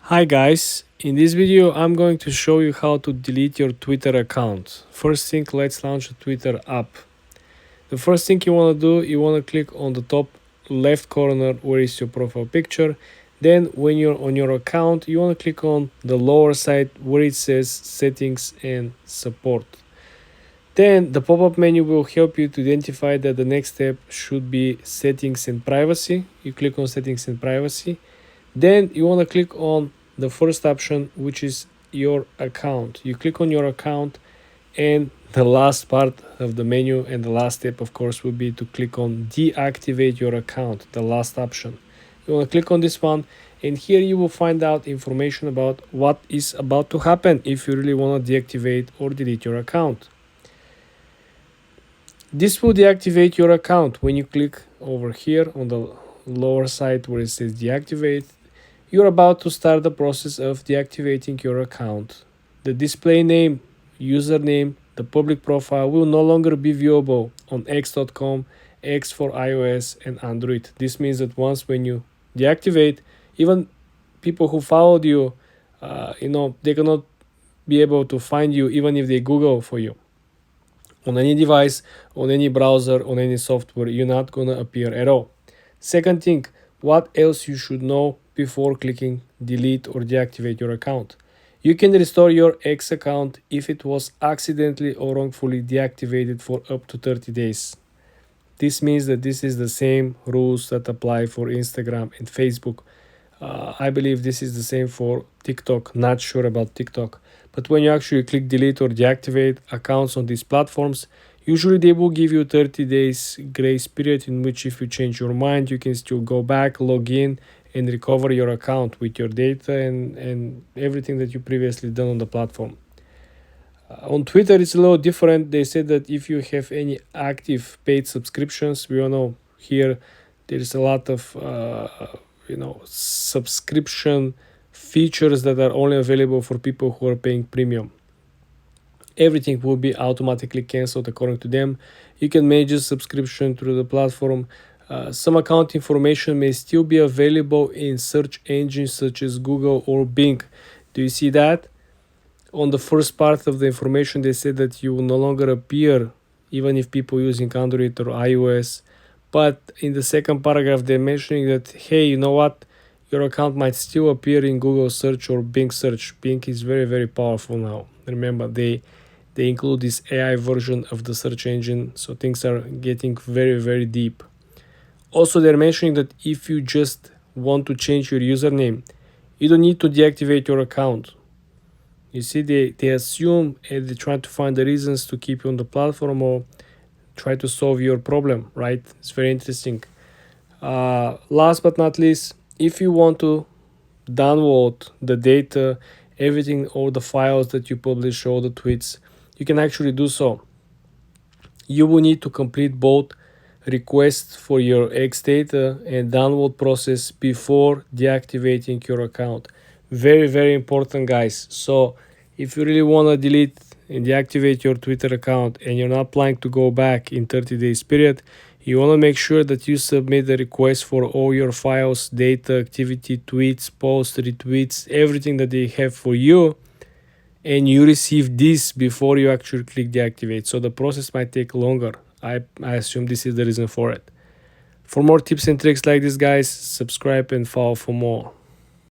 Hi guys, in this video I'm going to show you how to delete your Twitter account. First thing, let's launch a Twitter app. The first thing you want to do, you want to click on the top left corner where is your profile picture. Then when you're on your account, you want to click on the lower side where it says settings and support. Then the pop-up menu will help you to identify that the next step should be settings and privacy. You click on settings and privacy. Then you want to click on the first option, which is your account. You click on your account, and the last part of the menu and the last step, of course, will be to click on deactivate your account, the last option. You want to click on this one, and here you will find out information about what is about to happen if you really want to deactivate or delete your account. This will deactivate your account when you click over here on the lower side where it says deactivate. You're about to start the process of deactivating your account. The display name, username, the public profile will no longer be viewable on x.com, X for iOS and Android. This means that once when you deactivate, even people who followed you, they cannot be able to find you even if they Google for you. On any device, on any browser, on any software, you're not gonna appear at all. Second thing, what else you should know before clicking delete or deactivate your account. You can restore your X account if it was accidentally or wrongfully deactivated for up to 30 days. This means that this is the same rules that apply for Instagram and Facebook. I believe this is the same for TikTok. Not sure about TikTok. But when you actually click delete or deactivate accounts on these platforms, usually they will give you 30 days grace period in which if you change your mind, you can still go back, log in, and recover your account with your data and everything that you previously done on the platform. On Twitter, it's a little different. They said that if you have any active paid subscriptions, we all know here there's a lot of subscription features that are only available for people who are paying premium. Everything will be automatically canceled according to them. You can manage a subscription through the platform. Some account information may still be available in search engines such as Google or Bing. Do you see that? On the first part of the information, they said that you will no longer appear even if people using Android or iOS. But in the second paragraph, they're mentioning that, hey, you know what? Your account might still appear in Google search or Bing search. Bing is very, very powerful now. Remember, they include this AI version of the search engine, so things are getting very, very deep. Also, they're mentioning that if you just want to change your username, you don't need to deactivate your account. You see, they assume and they try to find the reasons to keep you on the platform or try to solve your problem, right? It's very interesting. Last but not least, if you want to download the data, everything, all the files that you publish, all the tweets, you can actually do so. You will need to complete both request for your X data and download process before deactivating your account. Very, very important, guys. So if you really want to delete and deactivate your Twitter account and you're not planning to go back in 30 days period, you want to make sure that you submit the request for all your files, data, activity, tweets, posts, retweets, everything that they have for you, and you receive this before you actually click deactivate. So the process might take longer. I assume this is the reason for it. For more tips and tricks like this, guys, subscribe and follow for more.